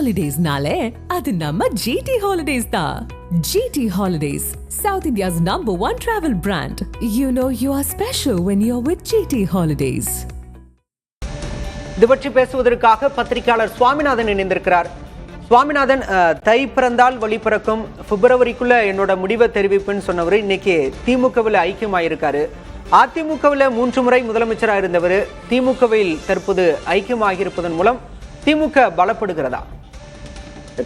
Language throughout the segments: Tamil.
Holidays-nale, adu namma GT Holidays da. GT Holidays, South India's #1 travel brand. You know you are special when you're with GT Holidays. இது பற்றி பேசுவதற்காக பத்திரிகையாளர் சுவாமிநாதன் இணைந்திருக்கிறார். சுவாமிநாதன், தை பிறந்தால் வழி பிறக்கும், பிப்ரவரிக்குள்ள என்னோட முடிவை தெரிவிப்புன்னு சொன்னவர் இன்னைக்கு திமுகவில் ஐக்கியமாயிருக்காரு. அதிமுகவில் 3 முறை முதலமைச்சராக இருந்தவர் திமுகவில் தற்போது ஐக்கியமாகியிருப்பதன் மூலம் திமுக பலப்படுகிறதா?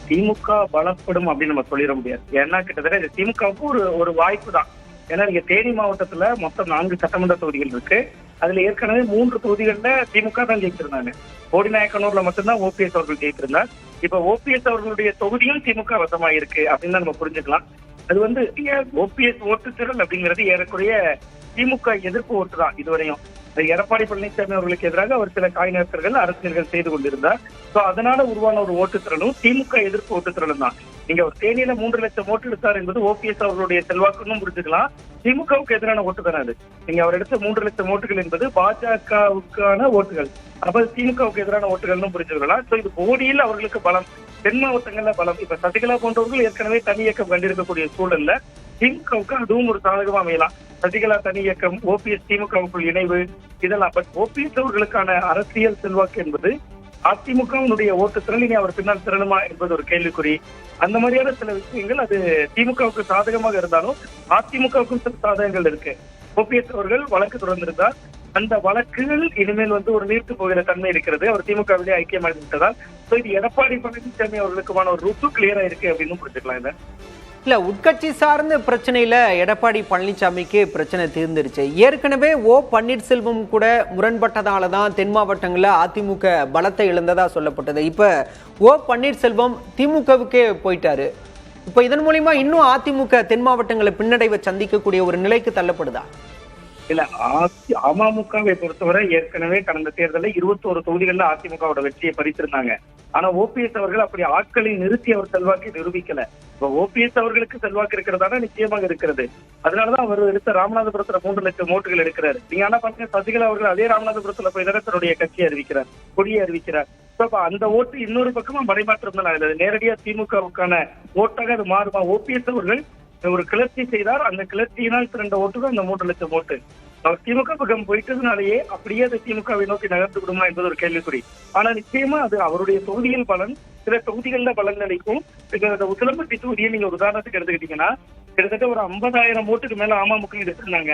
திமுக பலப்படும் அப்படின்னு நம்ம சொல்லிட முடியாது. ஏன்னா கிட்டத்தட்ட இது திமுகவுக்கு ஒரு வாய்ப்பு தான். ஏன்னா நீங்க தேனி மாவட்டத்துல மொத்தம் 4 சட்டமன்ற தொகுதிகள் இருக்கு. அதுல ஏற்கனவே 3 தொகுதிகள்ல திமுக தான் ஜெயிச்சிருந்தாங்க. கோடிநாயக்கனூர்ல மட்டும்தான் ஓபிஎஸ் அவர்கள் ஜெயிச்சிருந்தார். இப்ப ஓபிஎஸ் அவர்களுடைய தொகுதியும் திமுக வசமாயிருக்கு அப்படின்னு நம்ம புரிஞ்சுக்கலாம். அது வந்து ஓபிஎஸ் ஓட்டுத்திறல் அப்படிங்கிறது ஏறக்குறைய திமுக எதிர்ப்பு ஓட்டு தான் இதுவரையும். எடப்பாடி பழனிசாமி அவர்களுக்கு எதிராக அவர் சில காய்நகர்கள் அரசியல்கள் செய்து கொண்டிருந்தார். சோ அதனால உருவான ஒரு ஓட்டுத்திறனும் திமுக எதிர்ப்பு ஓட்டுத்திறனும் தான். நீங்க ஒரு தேனியில 3 லட்சம் ஓட்டு எடுத்தார் என்பது ஓபிஎஸ் அவர்களுடைய செல்வாக்குன்னு புரிஞ்சுக்கலாம். திமுகவுக்கு எதிரான ஓட்டு தானே அது. நீங்க அவர் எடுத்த 3 லட்சம் ஓட்டுகள் என்பது பாஜகவுக்கான ஓட்டுகள், அப்ப திமுகவுக்கு எதிரான ஓட்டுகள்னு புரிஞ்சுக்கலாம். சோ இது போடியில் அவர்களுக்கு பலம், தென் மாவட்டங்கள்ல பலம். இப்ப சசிகலா போன்றவர்கள் ஏற்கனவே தனி இயக்கம் கண்டிருக்கக்கூடிய சூழல்ல திமுகவுக்கு அதுவும் ஒரு சாதகமா அமையலாம். சசிகலா தனி இயக்கம், ஓபிஎஸ் திமுகவுக்குள் இணைவு, இதெல்லாம். பட் ஓபிஎஸ் அவர்களுக்கான அரசியல் செல்வாக்கு என்பது அதிமுகவினுடைய ஓட்டுத்திறன் இனி அவர் பின்னால் திறனுமா என்பது ஒரு கேள்விக்குறி. அந்த மாதிரியான சில விஷயங்கள் அது திமுகவுக்கு சாதகமாக இருந்தாலும் அதிமுகவுக்கும் சில சாதகங்கள் இருக்கு. ஓபிஎஸ் அவர்கள் வழக்கு தொடர்ந்திருந்தார். அந்த வழக்குகள் இனிமேல் ஒரு நீர்த்து போகிற தன்மை இருக்கிறது. அவர் திமுகவிலே ஐக்கியமாக விட்டதால் இது எடப்பாடி பழனிசாமி அவர்களுக்குமான ஒரு ரூட்டு கிளியரா இருக்கு அப்படின்னு புரிஞ்சுக்கலாம். இதை இல்ல, உட்கட்சி சார்ந்த பிரச்சனையில எடப்பாடி பழனிசாமிக்கு பிரச்சனை தீர்ந்துருச்சு. ஏற்கனவே பன்னீர்செல்வம் கூட முரண்பட்டதால தான் தென் மாவட்டங்களில் அதிமுக பலத்தை இழந்ததா சொல்லப்பட்டது. இப்ப பன்னீர்செல்வம் திமுகவுக்கே போயிட்டாரு. இப்ப இதன் மூலியமா இன்னும் அதிமுக தென் மாவட்டங்களை பின்னடைவை சந்திக்கக்கூடிய ஒரு நிலைக்கு தள்ளப்படுதா? இல்ல, அமமுகவை பொறுத்தவரை ஏற்கனவே கடந்த தேர்தலில் 21 தொகுதிகளில் அதிமுகவோட வெற்றியை பறித்திருந்தாங்க. ஆனா ஓபிஎஸ் அவர்கள் அப்படி ஆட்களை நிறுத்தி அவர் செல்வாக்கை நிரூபிக்கல. இப்ப ஓபிஎஸ் அவர்களுக்கு செல்வாக்கு இருக்கிறதான நிச்சயமாக இருக்கிறது. அதனாலதான் அவர் எடுத்த ராமநாதபுரத்துல 3 லட்சம் ஓட்டுகள் எடுக்கிறார். நீங்க ஆனா பாத்தீங்கன்னா சசிகலா அவர்கள் அதே ராமநாதபுரத்துல போய் தன்னுடைய கட்சியை அறிவிக்கிறார், கொடியை அறிவிக்கிறார். அந்த ஓட்டு இன்னொரு பக்கமா மறைமாற்றம் தான். நேரடியா திமுகவுக்கான ஓட்டாக அது மாறுமா? ஓபிஎஸ் அவர்கள் ஒரு கிளர்ச்சி செய்தார். அந்த கிளர்ச்சியினால் திரண்ட ஓட்டுகள் அந்த 3 லட்சம் ஓட்டு அவர் திமுக பக்கம் போயிட்டதுனாலேயே அப்படியே அது திமுகவை நோக்கி நகர்ந்து விடுமா என்பது ஒரு கேள்விக்குறி. ஆனா நிச்சயமா அது அவருடைய தொகுதியில் பலன், சில தொகுதிகள்ல பலன் அளிக்கும். உசிலம்பட்டி தொகுதியை நீங்க ஒரு உதாரணத்துக்கு எடுத்துக்கிட்டீங்கன்னா கிட்டத்தட்ட ஒரு 50,000 ஓட்டுக்கு மேல அமமுக எடுத்திருந்தாங்க.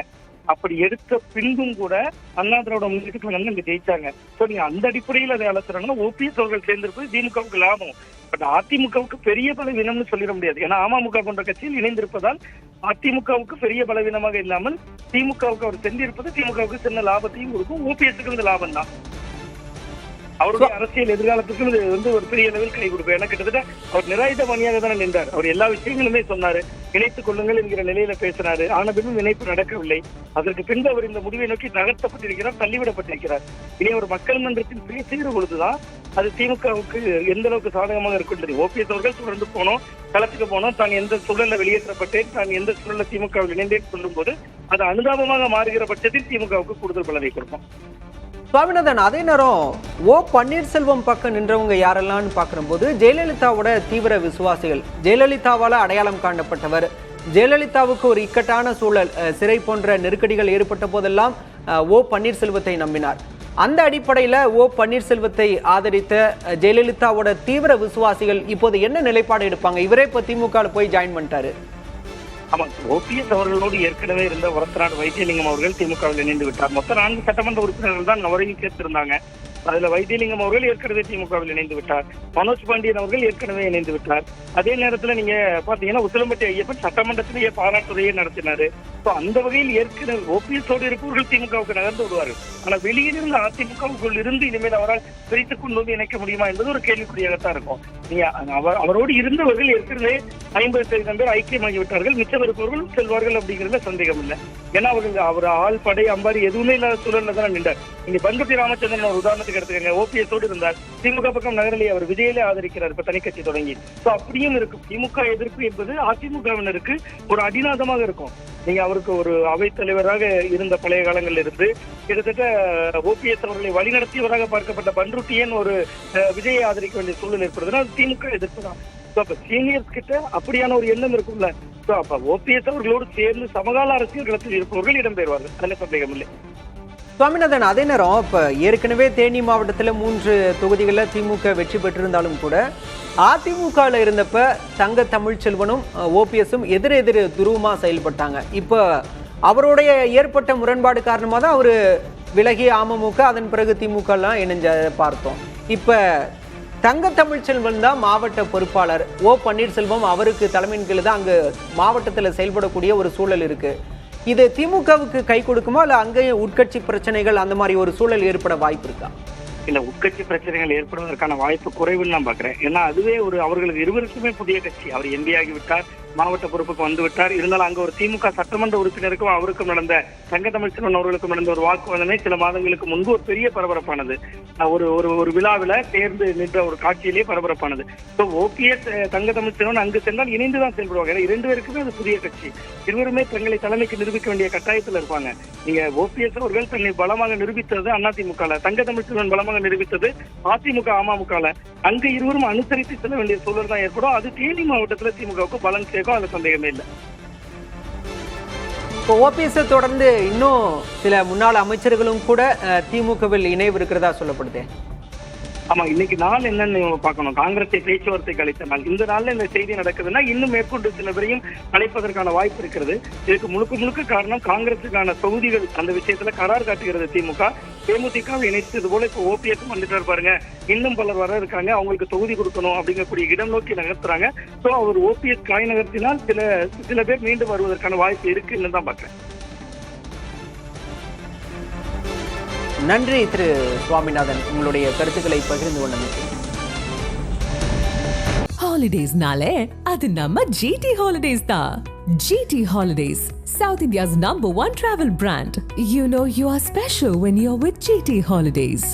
அப்படி எடுத்த பின்பும் கூட அண்ணா திராவிட முன்னேற்ற கழகம் அங்க ஜெயிச்சாங்க. சோ நீங்க அந்த அடிப்படையில் அதை அலசுறோம்னா ஓபிஎஸ் அவர்கள் சேர்ந்திருப்பது திமுகவுக்கு லாபம். பட் அதிமுகவுக்கு பெரிய பலவீனம்னு சொல்லிட முடியாது. ஏன்னா அமமுக போன்ற கட்சியில் இணைந்திருப்பதால் அதிமுகவுக்கு பெரிய பலவீனமாக இல்லாமல் திமுகவுக்கு அவர் சென்றிருப்பது திமுகவுக்கு சின்ன லாபத்தையும் கொடுக்கும். ஓபிஎஸ்க்கு இந்த லாபம் தான். அவருடைய அரசியல் எதிர்காலத்துக்கு இது ஒரு பெரிய லெவல் கை கொடுக்கும். ஏன்னா கிட்டத்தட்ட அவர் நிராயுத பணியாக தானே நின்றார். அவர் எல்லா விஷயங்களுமே சொன்னாரு, இணைத்துக் கொள்ளுங்கள் என்கிற நிலையில பேசினாரு. ஆன பின்னும் இணைப்பு நடக்கவில்லை. அதற்கு பின்பு அவர் இந்த முடிவை நோக்கி நகர்த்தப்பட்டிருக்கிறார், தள்ளிவிடப்பட்டிருக்கிறார். இனி அவர் மக்கள் மன்றத்தில் பேசுகிற பொழுதுதான் அது திமுகவுக்கு எந்த அளவுக்கு சாதகமாக இருக்கும் தெரியும். ஓபிஎஸ் அவர்கள் தொடர்ந்து போனோம், களத்துக்கு போனோம், தான் எந்த சூழல்ல வெளியேற்றப்பட்டேன், தான் எந்த சூழல்ல திமுகவில் இணைந்தேன் சொல்லும் போது அது அனுதாபமாக மாறுகிற பட்சத்தில் திமுகவுக்கு கூடுதல் பலனை கொடுக்கும். சுவாமிநாதன், அதே நேரம் பன்னீர்செல்வம் பக்கம் நின்றவங்க யாரெல்லாம் பார்க்கும்போது ஜெயலலிதாவோட தீவிர விசுவாசிகள், ஜெயலலிதாவால அடையாளம் காணப்பட்டவர், ஜெயலலிதாவுக்கு ஒரு இக்கட்டான சூழல், சிறை போன்ற நெருக்கடிகள் ஏற்பட்ட போதெல்லாம் பன்னீர்செல்வத்தை நம்பினார். அந்த அடிப்படையில் பன்னீர்செல்வத்தை ஆதரித்த ஜெயலலிதாவோட தீவிர விசுவாசிகள் இப்போது என்ன நிலைப்பாடு எடுப்பாங்க? இவரே இப்போ திமுக போய் ஜாயின் பண்ணிட்டாரு. ஆமா, ஓபிஎஸ் அவர்களோடு ஏற்கனவே இருந்த வரத்தநாடு வைத்தியலிங்கம் அவர்கள் திமுகவில் இணைந்து விட்டார். மொத்தம் 4 சட்டமன்ற உறுப்பினர்கள் தான் அவரையும் சேர்த்திருந்தாங்க. அதுல வைத்தியலிங்கம் அவர்கள் ஏற்கனவே திமுகவில் இணைந்து விட்டார். மனோஜ் பாண்டியன் அவர்கள் ஏற்கனவே இணைந்து விட்டார். அதே நேரத்துல நீங்க பாத்தீங்கன்னா உசிலம்பட்டி ஐயப்பன் சட்டமன்றத்திலேயே பாராட்டுரையை நடத்தினாரு. அந்த வகையில் ஏற்கனவே ஓபிஎஸோடு இருப்பவர்கள் திமுகவுக்கு நகர்ந்து விடுவார்கள். ஆனா வெளியிலிருந்து அதிமுகவுக்குள் இருந்து இனிமேல் அவரால் பிரித்துக் கொண்டு வந்து இணைக்க முடியுமா என்பது ஒரு கேள்விக்குறியாகத்தான் இருக்கும். நீங்க அவரோடு இருந்தவர்கள் ஏற்கனவே 50% பேர் ஐக்கியமாகி விட்டார்கள். மிச்சம் இருப்பவர்கள் செல்வார்கள் அப்படிங்கிறதுல சந்தேகம் இல்லை. ஏன்னா அவர் ஆள் படை அம்பாரி எதுவுமே இல்லாத சூழல்ல தான் நின்றார். நீங்க பண்ருட்டி ராமச்சந்திரன் ஒரு உதாரணத்துக்கு எடுத்துக்கங்க. ஓபிஎஸோடு இருந்தார். திமுக பக்கம் நகரிலே அவர் விஜயிலே ஆதரிக்கிறார் இப்ப தனி கட்சி தொடங்கி. சோ அப்படியும் இருக்கும். திமுக எதிர்ப்பு என்பது அதிமுகவினருக்கு ஒரு அடிநாதமாக இருக்கும். நீங்க அவருக்கு ஒரு அவைத் தலைவராக இருந்த பழைய காலங்களில் இருந்து கிட்டத்தட்ட ஓபிஎஸ் அவர்களை வழிநடத்தியவராக பார்க்கப்பட்ட பண்ருட்டியன் ஒரு விஜயை ஆதரிக்க வேண்டிய சூழல் ஏற்படுதுன்னா அது திமுக எதிர்ப்பு தான். சீனியர்ஸ் கிட்ட அப்படியான ஒரு எண்ணம் இருக்கும்ல. அப்ப ஓபிஎஸ் அவர்களோடு சேர்ந்து சமகால அரசியல் களத்தில் இருப்பவர்கள் இடம்பெறுவார்கள். அதுல சந்தேகம் இல்லை. சுவாமிநாதன், அதே நேரம் இப்ப ஏற்கனவே தேனி மாவட்டத்தில் 3 தொகுதிகளில் திமுக வெற்றி பெற்றிருந்தாலும் கூட அதிமுகவில் இருந்தப்ப தங்க தமிழ்ச்செல்வனும் ஓபிஎஸும் எதிரெதிர் துருவமா செயல்பட்டாங்க. இப்ப அவருடைய ஏற்பட்ட முரண்பாடு காரணமாக தான் அவர் விலகி அமமுக, அதன் பிறகு திமுக எல்லாம் இணைஞ்ச பார்த்தோம். இப்ப தங்க தமிழ்ச்செல்வன் தான் மாவட்ட பொறுப்பாளர். பன்னீர்செல்வம் அவருக்கு தலைமையின் கீழ் தான் அங்கு மாவட்டத்தில் செயல்படக்கூடிய ஒரு சூழல் இருக்கு. இது திமுகவுக்கு கை கொடுக்குமா, இல்ல அங்கேயும் உட்கட்சி பிரச்சனைகள் அந்த மாதிரி ஒரு சூழல் ஏற்பட வாய்ப்பு இருக்கா? இல்ல, உட்கட்சி பிரச்சனைகள் ஏற்படுவதற்கான வாய்ப்பு குறைவுன்னு நான் பாக்குறேன். ஏன்னா அதுவே அவர்களுக்கு இருவருக்குமே புதிய கட்சி. அவர் எம்பி ஆகிவிட்டார், மாவட்ட பொறுப்புக்கு வந்து விட்டார். இருந்தாலும் அங்க ஒரு திமுக சட்டமன்ற உறுப்பினருக்கும் அவருக்கும் நடந்த தங்க தமிழ்ச்செல்வன் அவர்களுக்கும் நடந்த ஒரு வாக்குவாதமே சில மாதங்களுக்கு முன்பு ஒரு பெரிய பரபரப்பானது. ஒரு விழாவில தேர்ந்து நின்ற ஒரு காட்சியிலேயே பரபரப்பானது. ஓபிஎஸ் தங்க தமிழ்ச்செல்வன் அங்கு சென்றால் இணைந்துதான் செயல்படுவாங்க. ஏன்னா 2 பேருக்குமே அது புதிய கட்சி. இருவருமே தங்களை தலைமைக்கு நிரூபிக்க வேண்டிய கட்டாயத்தில் இருப்பாங்க. நீங்க ஓபிஎஸ் அவர்கள் தன்னை பலமாக நிரூபித்தது அதிமுக, தங்க தமிழ்ச்செல்வன் பலமாக நிரூபித்தது அதிமுக அமமுக. அங்க இருவரும் அனுசரித்து செல்ல வேண்டிய சூழல் தான் ஏற்படும். அது தேனி மாவட்டத்தில் திமுகவுக்கு பலன் சேர்க்கும், அதுல சந்தேகமே இல்லை. இப்போ ஓபிஎஸ் தொடர்ந்து இன்னும் சில முன்னாள் அமைச்சர்களும் கூட திமுகவில் இணைவு இருக்கிறதா சொல்லப்படுது. ஆமா, இன்னைக்கு நாள் என்னன்னு பார்க்கணும். காங்கிரஸை பேச்சுவார்த்தைக்கு அழைத்த நாள். இந்த நாள்ல இந்த செய்தி நடக்குதுன்னா இன்னும் மேற்கொண்டு சில பேரையும் அழைப்பதற்கான வாய்ப்பு இருக்கிறது. இதுக்கு முழுக்க காரணம் காங்கிரசுக்கான தொகுதிகள் அந்த விஷயத்துல கரார் காட்டுகிறது திமுக. தேமுதிக இணைத்தது போல இப்போ ஓபிஎஸ் வந்துட்டு பாருங்க, இன்னும் பலர் வர இருக்காங்க, அவங்களுக்கு தொகுதி கொடுக்கணும் அப்படிங்கக்கூடிய இடம் நோக்கி நகர்த்துறாங்க. சோ அவர் ஓபிஎஸ் காய் நகர்த்தினால் சில பேர் மீண்டும் வருவதற்கான வாய்ப்பு இருக்குன்னு தான் பாக்குறேன். நன்றி திரு சுவாமிநாதன், உங்களுடைய கருத்துக்களை பகிர்ந்து கொண்டமைக்கு. ஹாலிடேஸ்னாலே அது நம்ம ஜிடி ஹாலிடேஸ் தான். GT holidays, South India's #1 travel brand. You know you are special when you're with GT Holidays.